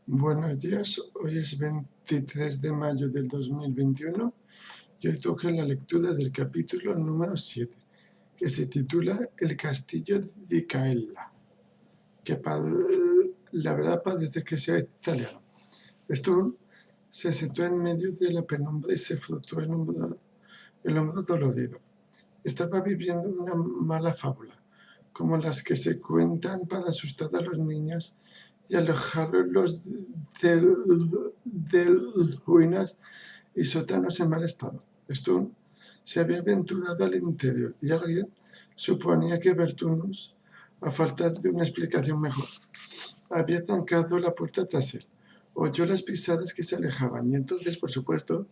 Buenos días, hoy es 23 de mayo del 2021 y hoy toca la lectura del capítulo número 7, que se titula El castillo di Caella, que la verdad parece que sea italiano. Esto se sentó en medio de la penumbra y se frotó el hombro dolorido. Estaba viviendo una mala fábula, como las que se cuentan para asustar a los niños y alejarlos de ruinas y sótanos en mal estado. Stone se había aventurado al interior y alguien suponía que Bertunus, a falta de una explicación mejor, había trancado la puerta tras él. Oyó las pisadas que se alejaban y entonces, por supuesto,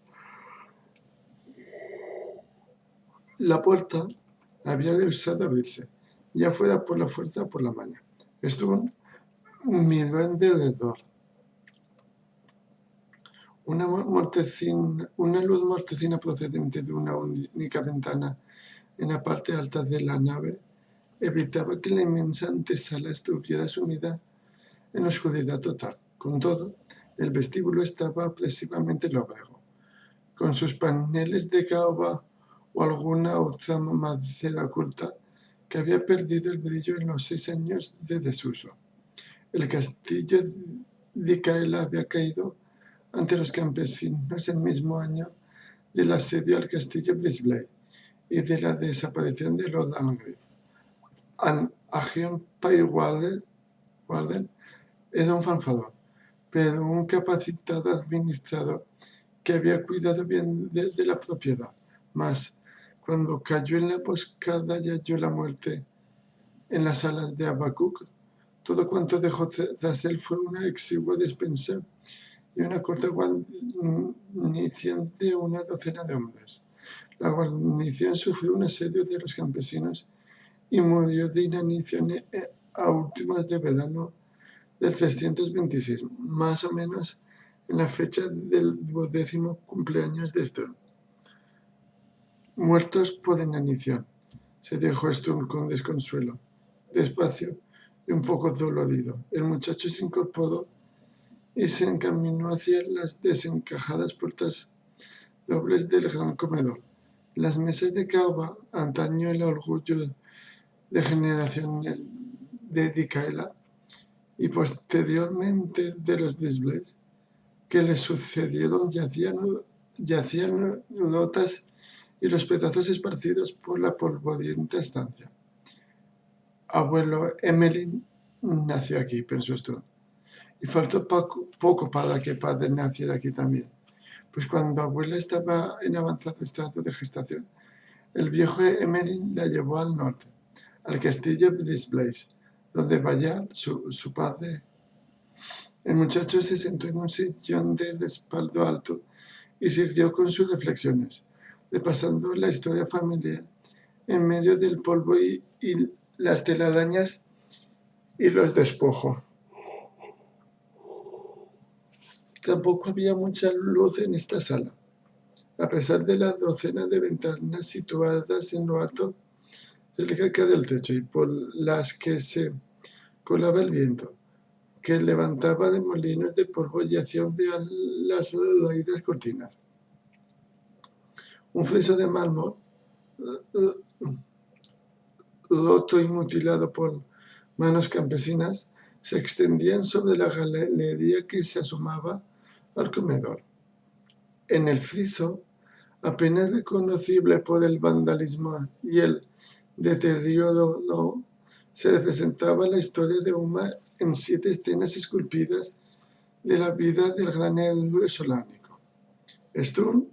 la puerta había de usar abrirse, ya fuera por la fuerza o por la maña. Stone miró alrededor. Una luz mortecina procedente de una única ventana en la parte alta de la nave evitaba que la inmensa antesala estuviera sumida en oscuridad total. Con todo, el vestíbulo estaba opresivamente lóbrego, con sus paneles de caoba o alguna otra madera oculta que había perdido el brillo en los 6 años de desuso. El castillo de Caela había caído ante los campesinos el mismo año del asedio al castillo Brisbane y de la desaparición de Lord Angry. Agent Warden era un fanfarrón, pero un capacitado administrador que había cuidado bien de la propiedad. Mas, cuando cayó en la emboscada y halló la muerte en las salas de Habacuc, todo cuanto dejó tras él fue una exigua despensa y una corta guarnición de una docena de hombres. La guarnición sufrió un asedio de los campesinos y murió de inanición a últimos de verano del 326, más o menos en la fecha del 12º cumpleaños de Stone. Muertos por inanición, se dijo Stone con desconsuelo, despacio y un poco dolorido. El muchacho se incorporó y se encaminó hacia las desencajadas puertas dobles del gran comedor. Las mesas de caoba, antaño el orgullo de generaciones de Dicaela y posteriormente de los Brisbane que le sucedieron, yacían rotas y los pedazos esparcidos por la polvorienta estancia. Abuelo Emmeline nació aquí, pensó Stone, y faltó poco para que padre naciera aquí también. Pues cuando abuela estaba en avanzado estado de gestación, el viejo Emmeline la llevó al norte, al castillo Brisbane, donde Bayard, su padre. El muchacho se sentó en un sillón de respaldo alto y siguió con sus reflexiones, repasando la historia familiar en medio del polvo y las telarañas y los despojos. Tampoco había mucha luz en esta sala, a pesar de la docena de ventanas situadas en lo alto cerca del techo y por las que se colaba el viento, que levantaba de molinos de polvo y hacía ondear las raídas cortinas. Un friso de mármol, roto y mutilado por manos campesinas, se extendían sobre la galería que se asomaba al comedor. En el friso, apenas reconocible por el vandalismo y el deterioro, se representaba la historia de Uma en 7 escenas esculpidas de la vida del gran héroe solánico. Stone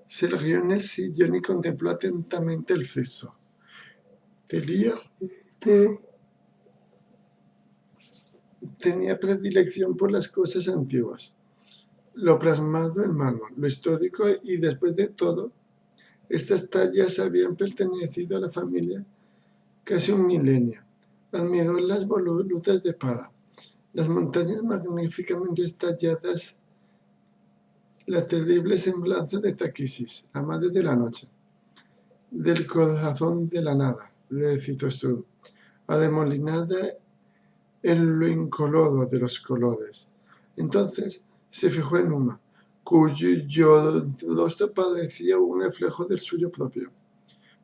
se irguió en el sillón y contempló atentamente el friso. Tenía predilección por las cosas antiguas, lo plasmado en mármol, lo histórico, y después de todo, estas tallas habían pertenecido a la familia casi un milenio. Admiró las volutas de Para, las montañas magníficamente talladas, la terrible semblanza de Taquisis, la madre de la noche, del corazón de la nada, le citó Stone, arremolinada en lo incoloro de los colores, Entonces se fijó en Uma, cuyo rostro parecía un reflejo del suyo propio.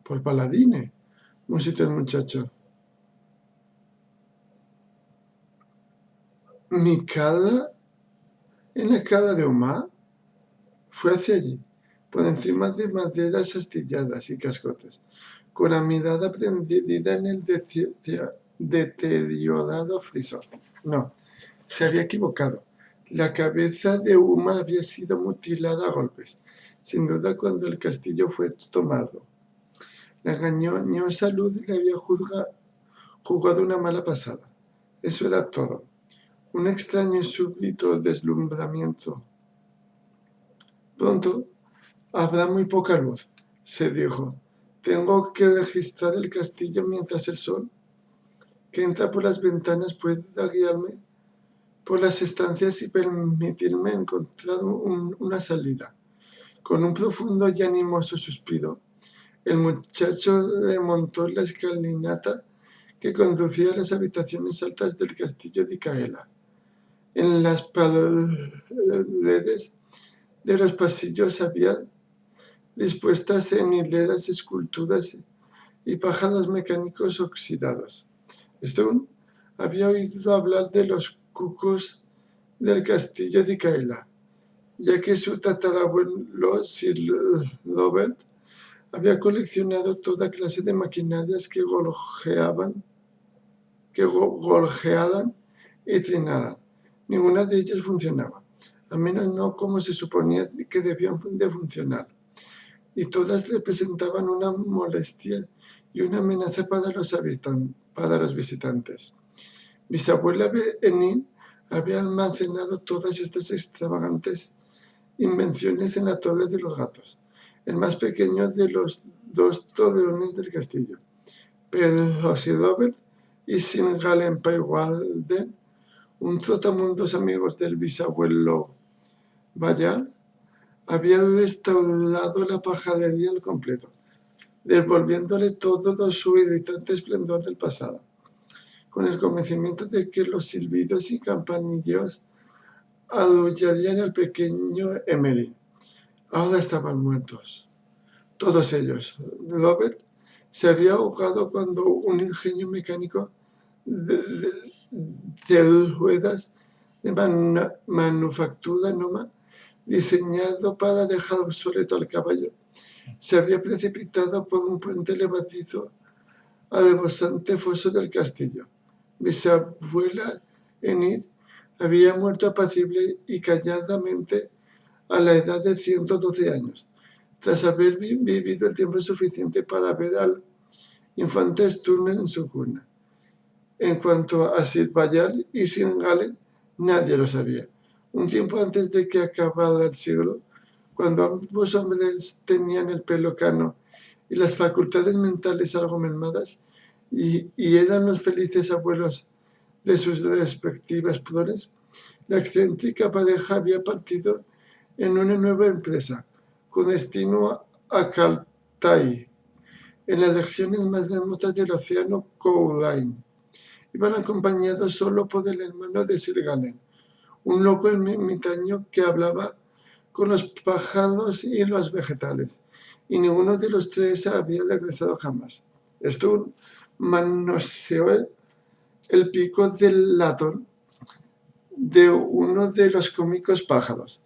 «Por Paladine», musitó el muchacho. «¿Mi cara en la cara de Uma?» Fue hacia allí, por encima de maderas astilladas y cascotes, con la mirada prendida en el deteriorado frisón. No, se había equivocado. La cabeza de Uma había sido mutilada a golpes, sin duda cuando el castillo fue tomado. La engañosa luz le había jugado una mala pasada. Eso era todo. Un extraño y súbito deslumbramiento. Pronto habrá muy poca luz, se dijo. Tengo que registrar el castillo mientras el sol, que entra por las ventanas, pueda guiarme por las estancias y permitirme encontrar una salida. Con un profundo y animoso suspiro, el muchacho remontó la escalinata que conducía a las habitaciones altas del castillo de Icaela. En las paredes de los pasillos había dispuestas en hileras esculturas y pájaros mecánicos oxidados. Stone había oído hablar de los cucos del castillo de Icaela, ya que su tatarabuelo Sir Robert había coleccionado toda clase de maquinarias que gorjeaban y trinaban. Ninguna de ellas funcionaba, al menos no como se suponía que debían de funcionar, y todas representaban una molestia y una amenaza para los visitantes. Bisabuela Enid había almacenado todas estas extravagantes invenciones en la Torre de los Gatos, el más pequeño de los dos torreones del castillo. Pero Sir Robert y Sir Galen Pyrewalden, un trotamundos amigos del bisabuelo Bayard, habían restaurado la pajarería al completo, devolviéndole todo su irritante esplendor del pasado, con el convencimiento de que los silbidos y campanilleos arrullarían al pequeño Emily. Ahora estaban muertos, todos ellos. Robert se había ahogado cuando un ingenio mecánico de ruedas de manufactura Noma, diseñado para dejar obsoleto al caballo, se había precipitado por un puente levadizo al rebosante foso del castillo. Bisabuela Enid había muerto apacible y calladamente a la edad de 112 años, tras haber vivido el tiempo suficiente para ver al infante Sturm en su cuna. En cuanto a Sir Bayard y Sir Galen, nadie lo sabía. Un tiempo antes de que acabara el siglo, cuando ambos hombres tenían el pelo cano y las facultades mentales algo mermadas, y eran los felices abuelos de sus respectivas proles, la excéntrica pareja había partido en una nueva empresa, con destino a Kaltai, en las regiones más remotas del océano Kourain. Iban acompañados solo por el hermano de Sir Galen, un loco ermitaño que hablaba con los pájaros y los vegetales, y ninguno de los tres había regresado jamás. Sturm manoseó el pico del latón de uno de los cómicos pájaros.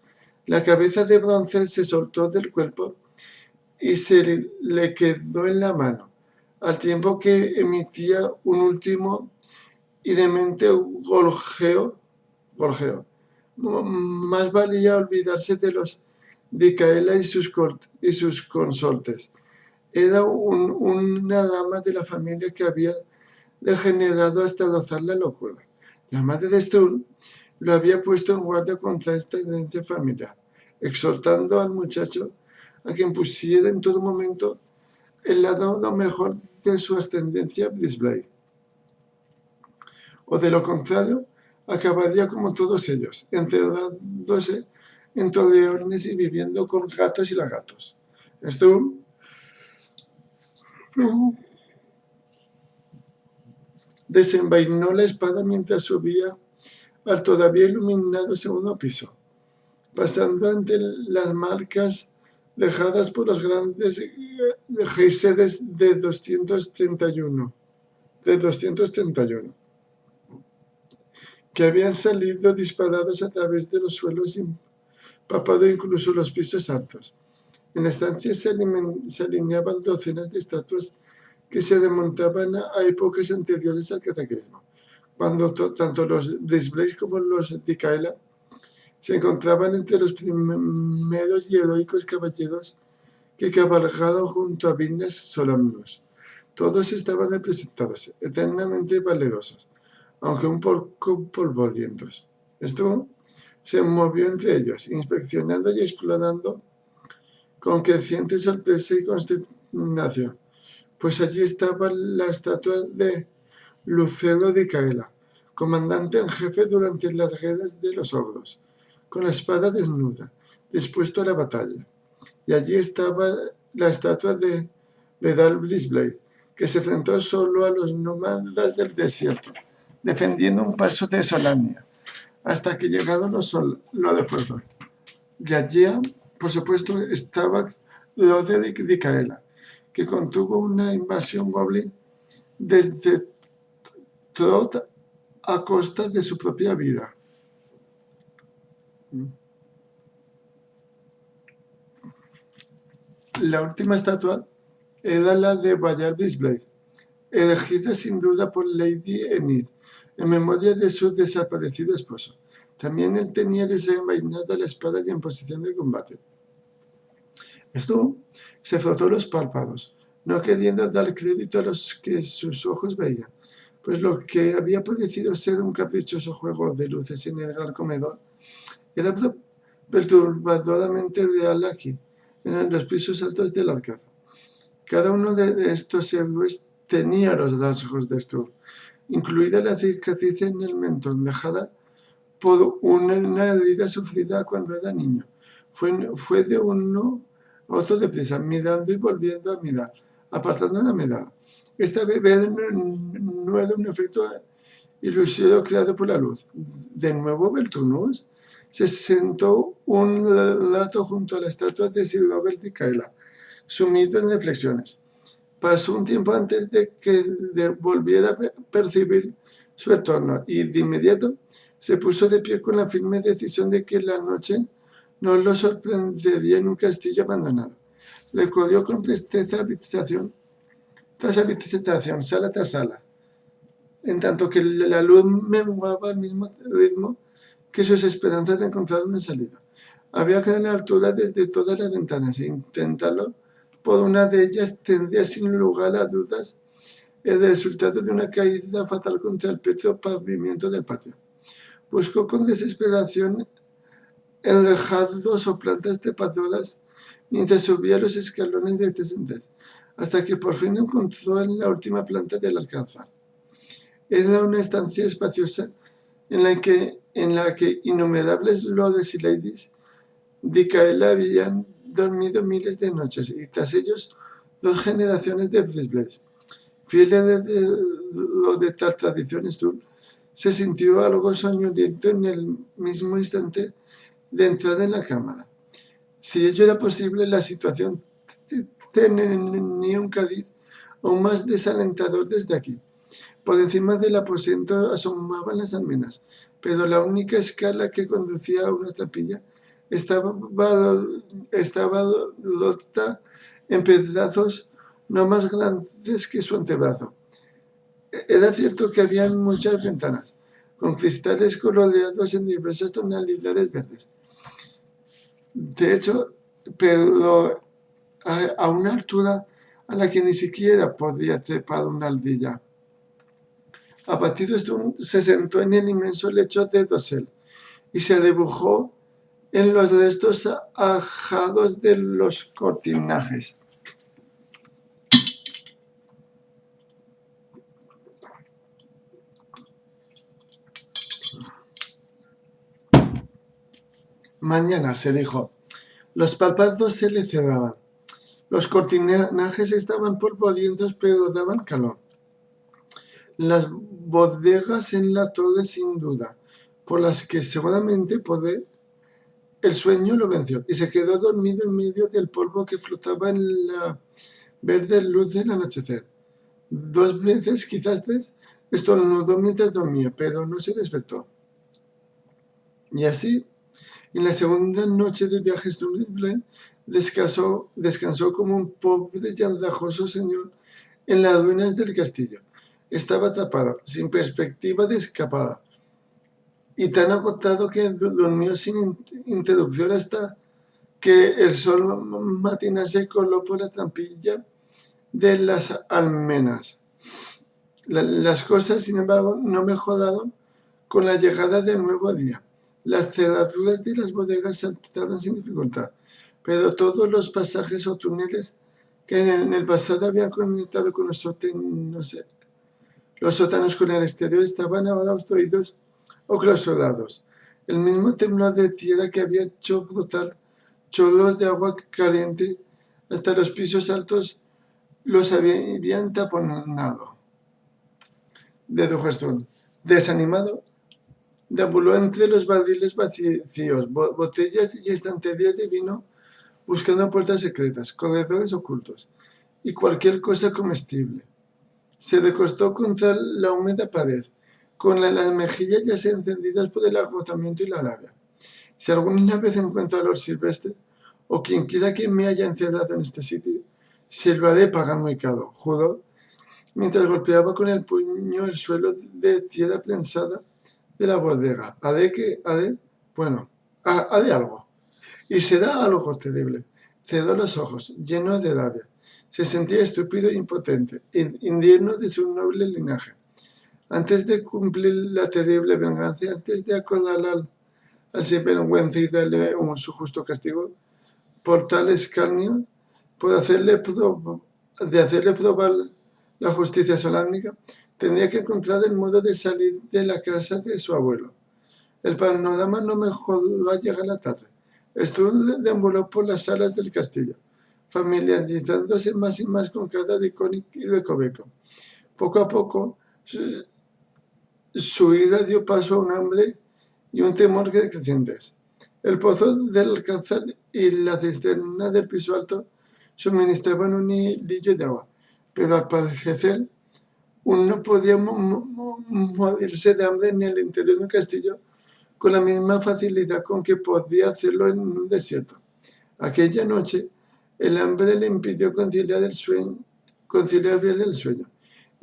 La cabeza de bronce se soltó del cuerpo y se le quedó en la mano, al tiempo que emitía un último y demente gorjeo. Más valía olvidarse de los de Caela y sus consortes. Era una dama de la familia que había degenerado hasta rozar la locura. La madre de Sturm lo había puesto en guardia contra esta herencia familiar, exhortando al muchacho a que impusiera en todo momento el lado mejor de su ascendencia Brisbane. O de lo contrario, acabaría como todos ellos, encerrándose en torreones y viviendo con gatos y lagartos. Sturm desenvainó la espada mientras subía al todavía iluminado segundo piso, pasando ante las marcas dejadas por los grandes géiseres de 231, que habían salido disparados a través de los suelos, empapando incluso los pisos altos. En la estancia se alineaban docenas de estatuas que se remontaban a épocas anteriores al cataclismo, cuando tanto los Disblaze como los Dikaela se encontraban entre los primeros y heroicos caballeros que cabalgaron junto a Vignas Solamnus. Todos estaban representados, eternamente valerosos, aunque un poco polvorientos. Esto se movió entre ellos, inspeccionando y explorando con creciente sorpresa y consternación, pues allí estaba la estatua de Lucero Dikaela, comandante en jefe durante las guerras de los ogros, con la espada desnuda, dispuesto a la batalla. Y allí estaba la estatua de Bedal Disblade, que se enfrentó solo a los nómadas del desierto, defendiendo un paso de Solania, hasta que llegaron lo refuerzos. Y allí, por supuesto, estaba Roderick Dikaela, que contuvo una invasión goblin desde Trot a costa de su propia vida. La última estatua era la de Bayard Disblade, elegida sin duda por Lady Enid, en memoria de su desaparecido esposo. También él tenía desenvainada la espada y en posición de combate. Esto se frotó los párpados, no queriendo dar crédito a los que sus ojos veían, pues lo que había parecido ser un caprichoso juego de luces en el gran comedor era perturbadoramente real aquí, en los pisos altos del Alcázar. Cada uno de estos héroes tenía los rasgos de Stroud, incluida la cicatriz en el mentón dejada por una herida sufrida cuando era niño. Fue de uno a otro deprisa, mirando y volviendo a mirar, apartando la mirada. Esta bebé no era un efecto ilusorio creado por la luz. De nuevo Beltunus se sentó un rato junto a la estatua de Sir Robert Dikaela, sumido en reflexiones. Pasó un tiempo antes de que volviera a percibir su entorno y de inmediato se puso de pie con la firme decisión de que la noche no lo sorprendería en un castillo abandonado. Recorrió con presteza habitación tras habitación, sala tras sala, en tanto que la luz menguaba al mismo ritmo que sus esperanzas de encontrar una salida. Había que dar la altura desde todas las ventanas e intentarlo por una de ellas tendría sin lugar a dudas el resultado de una caída fatal contra el petro pavimento del patio. Buscó con desesperación enrejados o plantas trepadoras mientras subía los escalones descendentes, hasta que por fin encontró en la última planta del alcázar. Era una estancia espaciosa en la que innumerables lords y ladies Dikaela habían dormido miles de noches, y tras ellos 2 generaciones de Disblaze. Fieles de tal tradición, Stroud se sintió algo soñoliento en el mismo instante de entrar en la cámara. Si ello era posible, la situación tenía un cariz aún más desalentador desde aquí. Por encima del aposento asomaban las almenas, pero la única escala que conducía a una tapilla estaba rota en pedazos no más grandes que su antebrazo. Era cierto que había muchas ventanas, con cristales coloreados en diversas tonalidades verdes. De hecho, pero a una altura a la que ni siquiera podía trepar una ardilla. Abatido, Stroud se sentó en el inmenso lecho de dosel y se dibujó en los restos ajados de los cortinajes. Mañana, se dijo. Los párpados se le cerraban. Los cortinajes estaban polvorientos, pero daban calor. Las bodegas en la torre, sin duda, por las que seguramente el sueño lo venció y se quedó dormido en medio del polvo que flotaba en la verde luz del anochecer. 2 veces, quizás 3, estornudó mientras dormía, pero no se despertó. Y así, en la segunda noche de viaje, Sturmblad descansó como un pobre y andrajoso señor en las ruinas del castillo. Estaba atrapado, sin perspectiva de escapada, y tan agotado que durmió sin interrupción hasta que el sol matinal se coló por la trampilla de las almenas. Las cosas, sin embargo, no mejoraron con la llegada del nuevo día. Las cerraduras de las bodegas saltaron sin dificultad, pero todos los pasajes o túneles que en el pasado habían conectado con los sótanos con el exterior estaban ahora obstruidos o clausurados. El mismo temblor de tierra que había hecho brotar chorros de agua caliente hasta los pisos altos los habían taponado. Dedujo Stone. Desanimado, deambuló entre los barriles vacíos, botellas y estanterías de vino, buscando puertas secretas, corredores ocultos y cualquier cosa comestible. Se recostó contra la húmeda pared, con las mejillas ya encendidas por el agotamiento y la rabia. Si alguna vez encuentro a Lord Silvestre, o quien quiera que me haya encerrado en este sitio, se lo haré pagar muy caro, juró, mientras golpeaba con el puño el suelo de tierra prensada de la bodega. Haré algo. Y será algo terrible. Cerró los ojos, lleno de rabia. Se sentía estúpido e impotente, indigno de su noble linaje. Antes de cumplir la terrible venganza, antes de acorralar al sinvergüenza y darle su justo castigo por tal escarnio, de hacerle probar la justicia solámnica, tendría que encontrar el modo de salir de la casa de su abuelo. El panorama no mejoró al llegar la tarde. Deambuló por las salas del castillo, familiarizándose más y más con cada rincón y recoveco. Poco a poco, su ira dio paso a un hambre y un temor crecientes. El pozo del alcázar y la cisterna del piso alto suministraban un hilillo de agua, pero al parecer uno podía morirse de hambre en el interior de un castillo con la misma facilidad con que podía hacerlo en un desierto. Aquella noche, el hambre le impidió conciliar bien el sueño,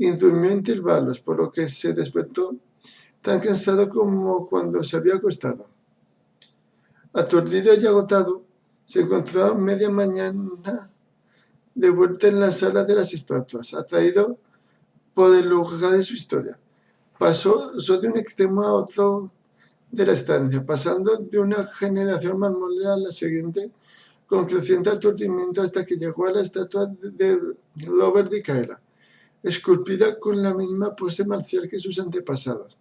y durmió en intervalos, por lo que se despertó tan cansado como cuando se había acostado. Aturdido y agotado, se encontró a media mañana de vuelta en la sala de las estatuas, atraído por el lugar de su historia. Pasó de un extremo a otro de la estancia, pasando de una generación marmolea a la siguiente, con creciente aturdimiento hasta que llegó a la estatua de Robert de Caela, esculpida con la misma pose marcial que sus antepasados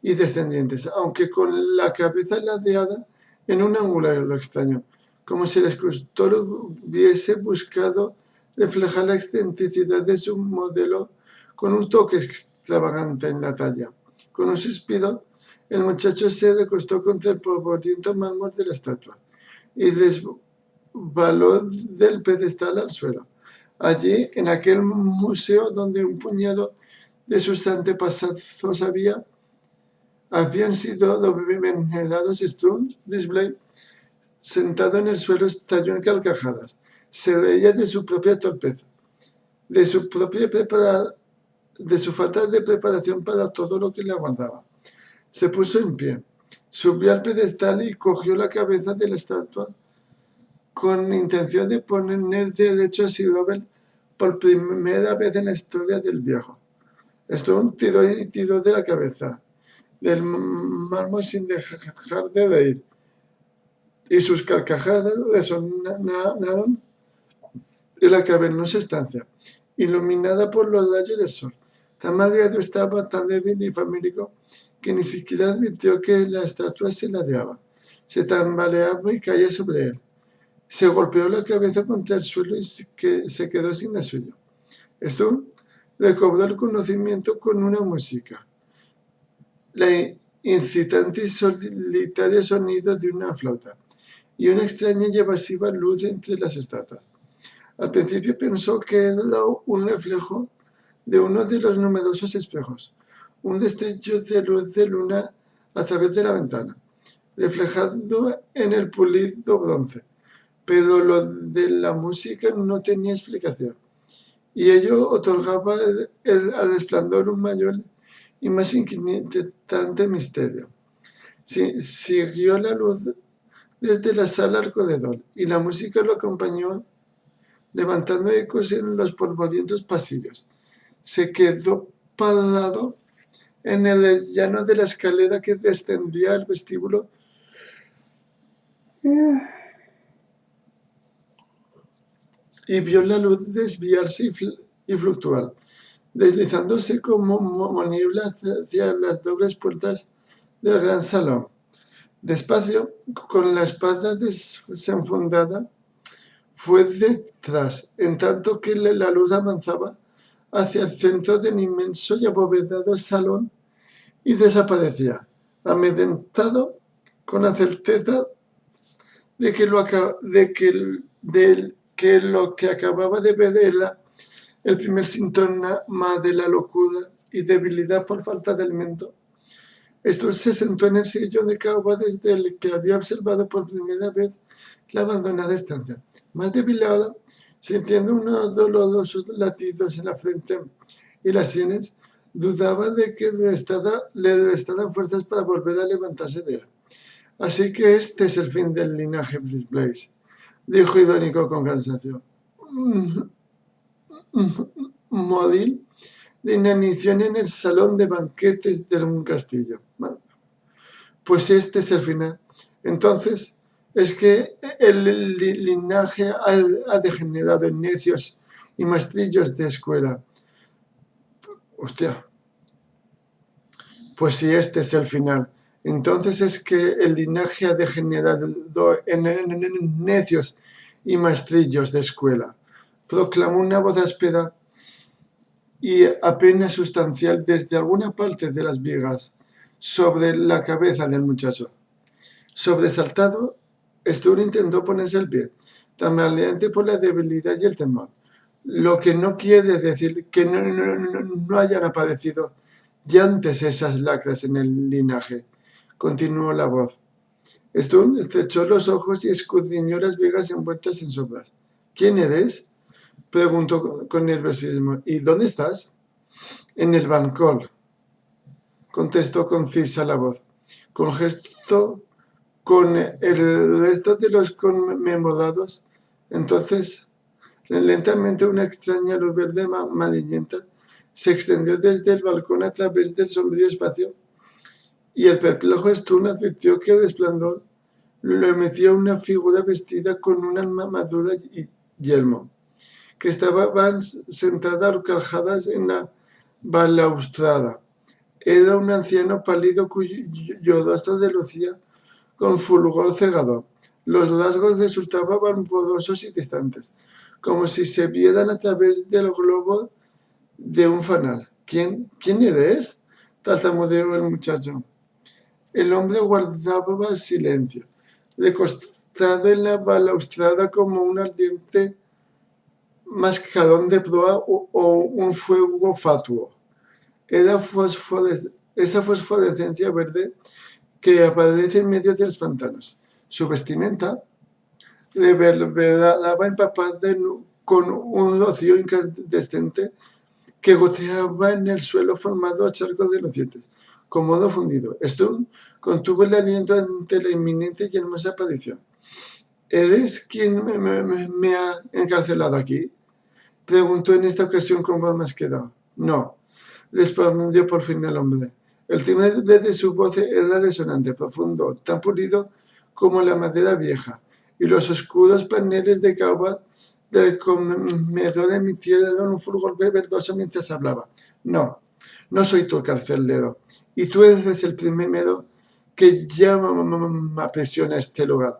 y descendientes, aunque con la cabeza ladeada en un ángulo extraño, como si el escultor hubiese buscado reflejar la excentricidad de su modelo con un toque extravagante en la talla. Con un suspiro, el muchacho se recostó contra el polvoriento mármol de la estatua y resbaló del pedestal al suelo. Allí, en aquel museo donde un puñado de sus antepasados habían sido venerados, Sturmblad, sentado en el suelo, estalló en carcajadas. Se reía de su propia torpeza, de su falta de preparación para todo lo que le aguardaba. Se puso en pie, subió al pedestal y cogió la cabeza de la estatua con intención de poner derecho a Sir Robert por primera vez en la historia del viejo. Sturm tiró de la cabeza del mármol sin dejar de reír, y sus carcajadas resonaron en la cavernosa estancia, iluminada por los rayos del sol. Tan mareado estaba, tan débil y famélico, que ni siquiera advirtió que la estatua se ladeaba, se tambaleaba y caía sobre él. Se golpeó la cabeza contra el suelo y se quedó sin la suya. Sturm recobró el conocimiento con una música. La incitante y solitario sonido de una flauta y una extraña y evasiva luz entre las estatuas. Al principio pensó que era un reflejo de uno de los numerosos espejos, un destello de luz de luna a través de la ventana, reflejado en el pulido bronce. Pero lo de la música no tenía explicación, y ello otorgaba al resplandor un mayor y más inquietante misterio. Siguió la luz desde la sala al corredor, y la música lo acompañó, levantando ecos en los polvorientos pasillos. Se quedó parado en el llano de la escalera que descendía al vestíbulo y vio la luz desviarse y fluctuar, deslizándose como niebla hacia las dobles puertas del gran salón. Despacio, con la espada desenfundada, fue detrás, en tanto que la luz avanzaba hacia el centro del inmenso y abovedado salón y desaparecía, amedrentado con la certeza de que lo que acababa de ver era el primer síntoma de la locura y debilidad por falta de alimento. Esto se sentó en el sillón de caoba desde el que había observado por primera vez la abandonada estancia. Más debilada, sintiendo unos dolorosos latidos en la frente y las sienes, dudaba de que le restaran fuerzas para volver a levantarse de él. Así que este es el fin del linaje Blaze, dijo irónico con cansancio. Morir de inanición en el salón de banquetes de un castillo. Pues este es el final. Entonces, es que el linaje ha degenerado en necios y maestrillos de escuela. Hostia. Pues si este es el final, entonces es que el linaje ha degenerado en necios y maestrillos de escuela, proclamó una voz áspera y apenas sustancial desde alguna parte de las vigas sobre la cabeza del muchacho. Sobresaltado, Stur intentó ponerse al pie, tambaleante por la debilidad y el temor, lo que no quiere decir que no hayan aparecido ya antes esas lacras en el linaje, continuó la voz. Stur estrechó los ojos y escudriñó las vigas envueltas en sombras. ¿Quién eres?, preguntó con nerviosismo. ¿Y dónde estás? En el balcón, contestó concisa la voz, con el resto de los conmemorados. Entonces, lentamente una extraña luz verde amarillenta se extendió desde el balcón a través del sombrío espacio, y el perplejo Stun advirtió que el resplandor lo emitía una figura vestida con una armadura y yelmo, que estaba sentada a carcajadas en la balaustrada. Era un anciano pálido cuyo rostro relucía con fulgor cegador. Los rasgos resultaban borrosos y distantes, como si se vieran a través del globo de un fanal. ¿Quién eres?, tartamudeó el muchacho. El hombre guardaba silencio, recostado en la balaustrada como un ardiente mascarón de proa o un fuego fatuo. Era esa fosforescencia verde que aparece en medio de los pantanos. Su vestimenta reverberaba empapada con un rocío incandescente que goteaba en el suelo formado a charcos relucientes, con modo fundido. Stone contuvo el aliento ante la inminente y hermosa aparición. ¿Eres quien me ha encarcelado aquí?, preguntó en esta ocasión con voz más quedada. No, respondió por fin el hombre. El timbre de su voz era resonante, profundo, tan pulido como la madera vieja, y los oscuros paneles de caoba del comedor emitieron un fulgor verdoso mientras hablaba. No soy tu carcelero, y tú eres el primero que llama a prisión a este lugar.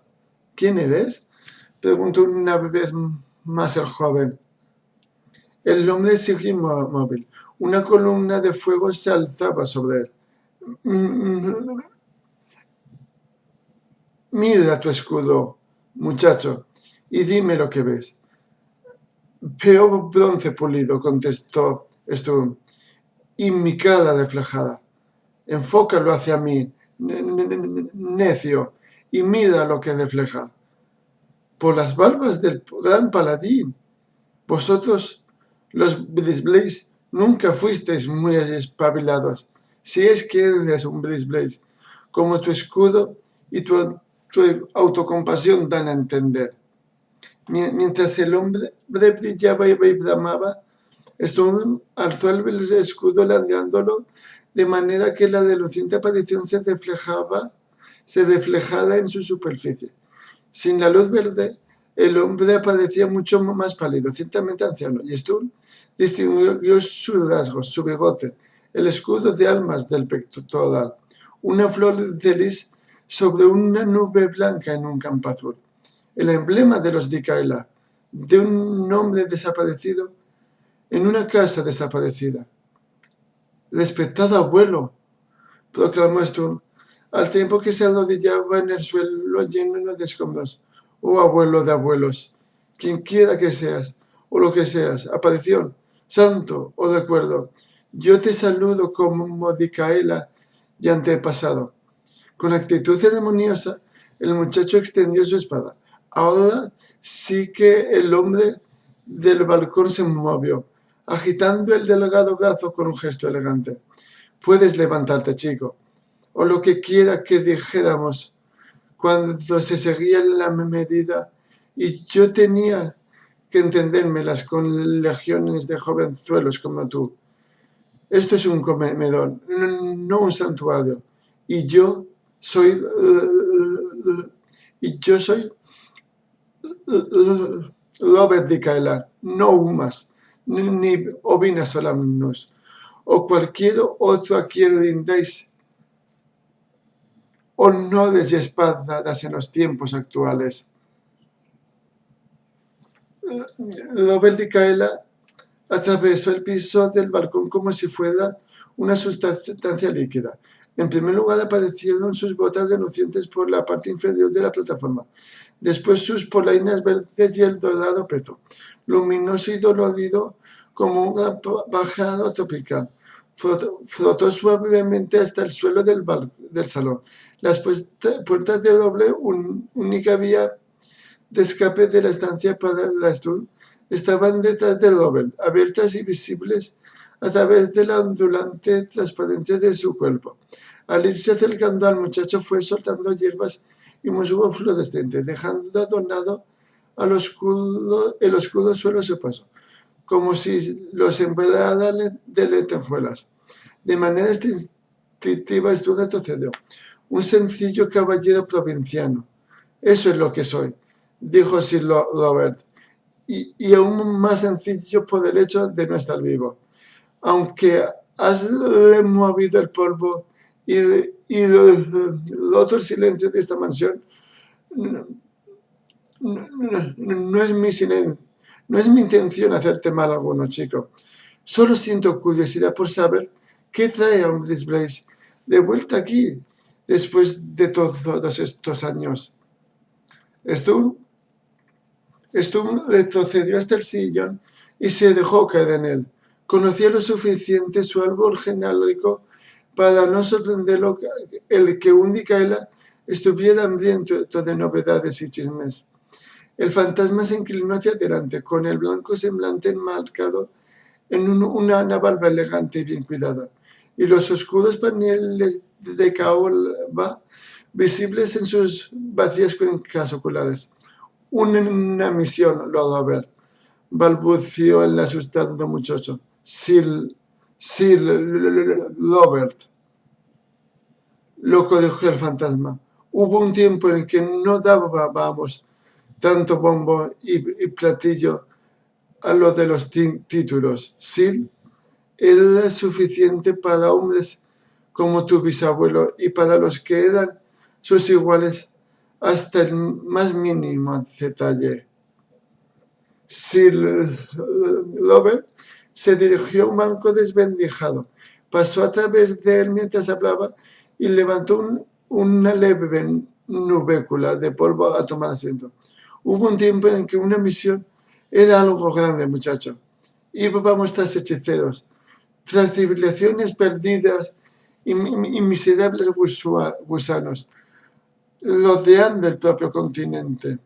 ¿Quién eres?, preguntó una vez más el joven. El hombre siguió inmóvil. Una columna de fuego se alzaba sobre él, Mira tu escudo, muchacho, y dime lo que ves. Veo bronce pulido, contestó Stu, y mi cara reflejada. Enfócalo hacia mí, necio, y mira lo que refleja. Por las barbas del gran paladín. Vosotros, los Brisblaze, nunca fuisteis muy espabilados. Si es que eres un Brisblaze, como tu escudo y tu autocompasión dan a entender. Mientras el hombre brillaba y bramaba, Storm alzó el escudo ladeándolo de manera que la reluciente aparición se reflejara en su superficie. Sin la luz verde, el hombre parecía mucho más pálido, ciertamente anciano, y Sturm distinguió sus rasgos, su bigote, el escudo de almas del pectoral, una flor de lis sobre una nube blanca en un campo azul, el emblema de los Dikaela, de un hombre desaparecido en una casa desaparecida. Respetado abuelo, proclamó Sturm, al tiempo que se arrodillaba en el suelo lleno de escombros. Oh abuelo de abuelos, quien quiera que seas, o lo que seas, aparición, santo o recuerdo, yo te saludo como Dikaela y antepasado. Con actitud ceremoniosa, el muchacho extendió su espada. Ahora sí que el hombre del balcón se movió, agitando el delgado brazo con un gesto elegante. Puedes levantarte, chico, o lo que quiera que dijéramos cuando se seguía la medida y yo tenía que entendérmelas con legiones de jovenzuelos como tú. Esto es un comedor, no un santuario, y yo soy Robert Dikaela, no Umas, ni Ovina Solamnus, o cualquier otro a quien rindéis honores y espadas en los tiempos actuales. Robert Dikaela atravesó el piso del balcón como si fuera una sustancia líquida. En primer lugar aparecieron sus botas relucientes por la parte inferior de la plataforma. Después sus polainas verdes y el dorado peto, luminoso y dolorido como un pájaro tropical. Frotó suavemente hasta el suelo del salón. Las puertas de doble, única vía de escape de la estancia para la Sturm, estaban detrás de Robert, abiertas y visibles a través de la ondulante transparencia de su cuerpo. Al irse acercando al muchacho fue soltando hierbas y musgo fluorescente, dejando adornado el oscuro suelo a su paso, como si lo sembrara de lentejuelas. De manera instintiva Sturm retrocedió. Un sencillo caballero provinciano. Eso es lo que soy, dijo Sir Robert, y aún más sencillo por el hecho de no estar vivo. Aunque has removido el polvo y roto el silencio de esta mansión, no es mi intención hacerte mal alguno, chico. Solo siento curiosidad por saber qué trae a un Blaze de vuelta aquí después de todos estos años. Sturm retrocedió hasta el sillón y se dejó caer en él. Conocía lo suficiente su árbol genealógico para no sorprenderlo el que un Dikaela estuviera hambriento de novedades y chismes. El fantasma se inclinó hacia adelante, con el blanco semblante enmarcado en una barba elegante y bien cuidada, y los oscuros paneles de caoba visibles en sus vacías cuencas oculares. Una misión, Lord Robert, balbució el asustado muchacho. Sir Robert, lo corrigió el fantasma. Hubo un tiempo en que no dábamos tanto bombo y platillo a lo de los títulos. Sir era suficiente para hombres como tu bisabuelo y para los que eran sus iguales hasta el más mínimo detalle. Sir Robert se dirigió a un banco desvencijado pasó a través de él mientras hablaba y levantó una leve nubécula de polvo a tomar asiento. Hubo un tiempo en que una misión era algo grande, muchacho. Íbamos tras hechiceros, tras civilizaciones perdidas y miserables gusanos, rodeando el propio continente.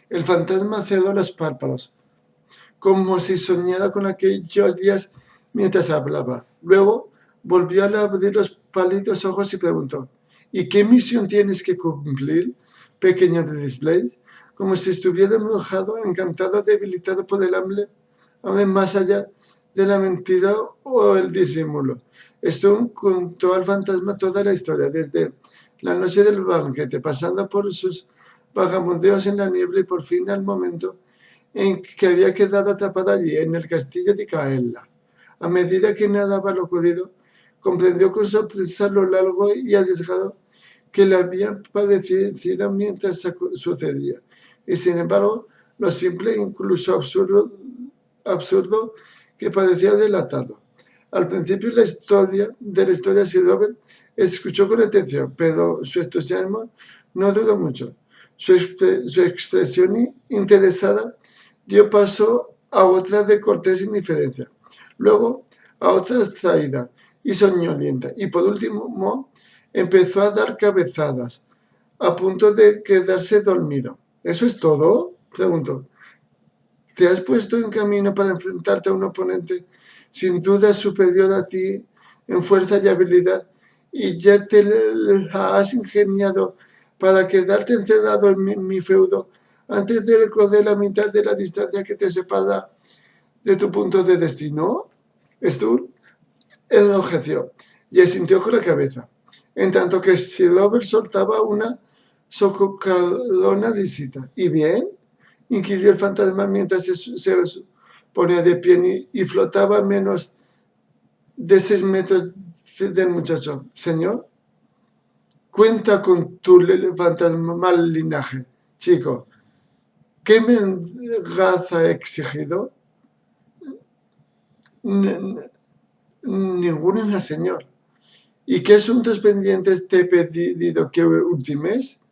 El fantasma cerró los párpados, como si soñara con aquellos días mientras hablaba. Luego volvió a abrir los pálidos ojos y preguntó: ¿y qué misión tienes que cumplir, pequeño Displays? Como si estuviera embrujado, encantado, debilitado por el hambre, más allá de la mentira o el disimulo. Stone contó al fantasma toda la historia, desde la noche del banquete, pasando por sus vagabundeos en la niebla y por fin al momento en que había quedado atrapada allí, en el castillo de Caella. A medida que nadaba lo ocurrido, comprendió con sorpresa lo largo y arriesgado que le había padecido mientras sucedía. Y sin embargo, lo simple e incluso absurdo que parecía delatarlo. Al principio de la historia Sir Robert escuchó con atención, pero su entusiasmo no duró mucho. Su expresión interesada dio paso a otra de cortés indiferencia, luego a otra abstraída y soñolienta, y por último empezó a dar cabezadas, a punto de quedarse dormido. ¿Eso es todo?, preguntó. ¿Te has puesto en camino para enfrentarte a un oponente sin duda superior a ti en fuerza y habilidad, y ya te la has ingeniado para quedarte encerrado en mi feudo antes de recorrer la mitad de la distancia que te separa de tu punto de destino? Stuart enrojeció y asintió con la cabeza, en tanto que Sir Robert soltaba una socavadora risita. ¿Y bien?, inquirió el fantasma mientras se ponía de pie y flotaba a menos de 6 metros del muchacho. Señor, cuenta con tu fantasmal linaje, chico. ¿Qué venganza ha exigido? Ninguna, señor. ¿Y qué asuntos pendientes te he pedido que ultimes?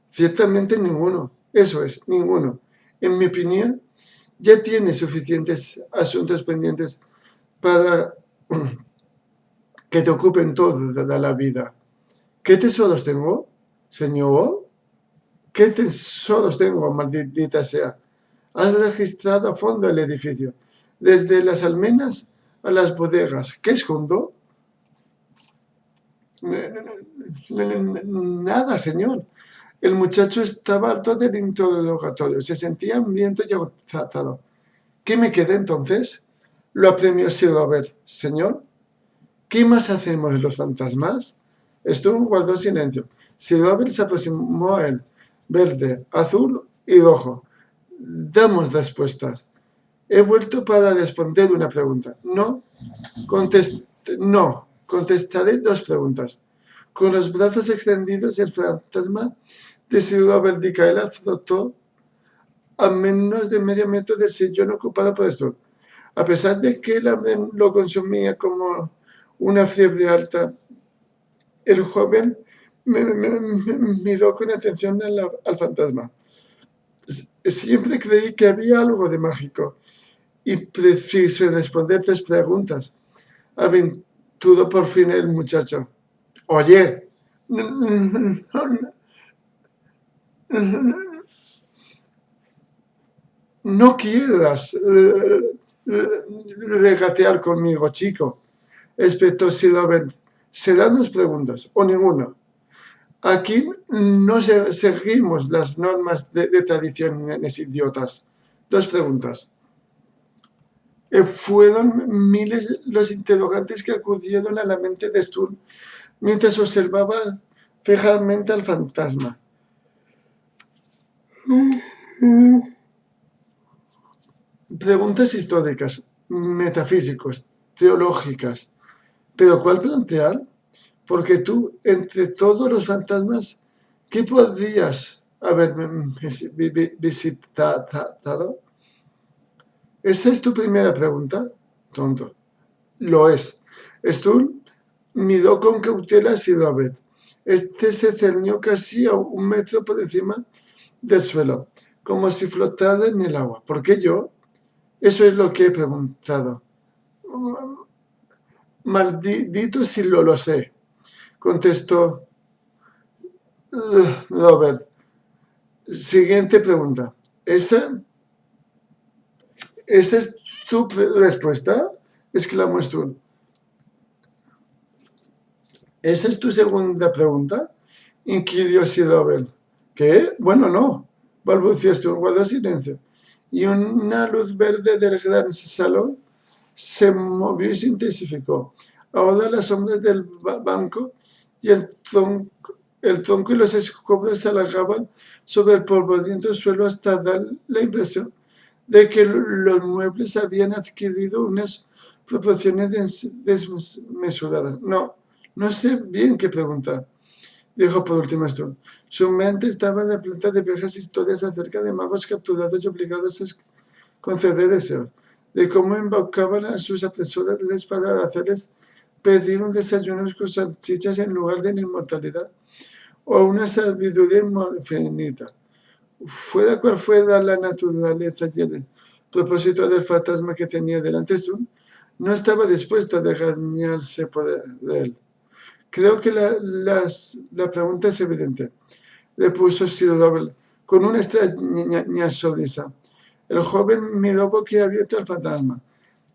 Ciertamente ninguno. Eso es, ninguno. En mi opinión, ya tienes suficientes asuntos pendientes para que te ocupen toda la vida. ¿Qué tesoros tengo, señor? ¿Qué tesoros tengo, maldita sea? Has registrado a fondo el edificio, desde las almenas a las bodegas. ¿Qué escondo? Nada, señor. El muchacho estaba harto del interrogatorio, se sentía hambriento y agotado. ¿Qué me queda entonces? Lo apremió Sir Robert. Señor, ¿qué más hacemos los fantasmas? Stone guardó silencio. Sir Robert se aproximó a él, verde, azul y rojo. Damos respuestas. He vuelto para responder una pregunta. No, contestaré 2 preguntas. Con los brazos extendidos, el fantasma de Sir Robert de Caella flotó a menos de medio metro del sillón ocupado por Stone. A pesar de que el hambre lo consumía como una fiebre alta, el joven miró con atención al fantasma. Siempre creí que había algo de mágico y preciso responder 3 preguntas, aventuró por fin el muchacho. Oye, no quieras regatear conmigo, chico, espetó Sir Robert. Serán 2 preguntas o ninguna. Aquí no seguimos las normas de tradiciones idiotas. 2 preguntas. Fueron miles los interrogantes que acudieron a la mente de Stone mientras observaba fijamente al fantasma. Preguntas históricas, metafísicos, teológicas. ¿Pero cuál plantear? Porque tú, entre todos los fantasmas, ¿qué podrías haber visitado? ¿Esa es tu primera pregunta? Tonto. Lo es. Stuhl miró con cautela a Sidobet. Este se cernió casi a 1 metro por encima del suelo, como si flotara en el agua. ¿Por qué yo? Eso es lo que he preguntado. Maldito si lo sé, contestó Robert. Siguiente pregunta. ¿Esa es tu respuesta? Exclamó Stuhl. ¿Esa es tu segunda pregunta? Inquirió Sidobel. ¿Qué? Bueno, no, balbuceó Stuhl, guardó silencio. Y una luz verde del gran salón se movió y se intensificó. Ahora las sombras del banco y el tronco y los escombros se alargaban sobre el polvoriento suelo hasta dar la impresión de que los muebles habían adquirido unas proporciones desmesuradas. No sé bien qué preguntar, dijo por último Stuhl. Su mente estaba repleta de viejas historias acerca de magos capturados y obligados a conceder deseos, de cómo invocaban a sus apresores para hacerles pedir un desayuno con salchichas en lugar de la inmortalidad, o una sabiduría infinita. Fuera cual fuera la naturaleza y el propósito del fantasma que tenía delante, Stuhl no estaba dispuesto a desgañarse por él. Creo que la pregunta es evidente, repuso Sidobel con una extraña sonrisa. El joven miró boquiabierto al fantasma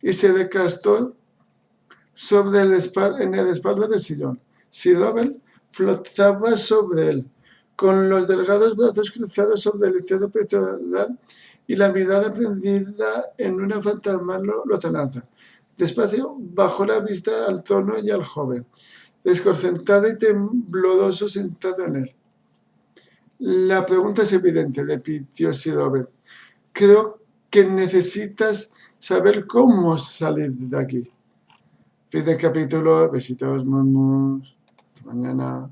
y se recostó en el respaldo del sillón. Sidobel flotaba sobre él, con los delgados brazos cruzados sobre el entero pectoral y la mirada prendida en una fantasmal lontananza. Despacio bajó la vista al trono y al joven, desconcertado y tembloroso sentado en él. La pregunta es evidente, repitió Sidobel. Creo que necesitas saber cómo salir de aquí. Fin del capítulo. Besitos, mormos. Hasta mañana.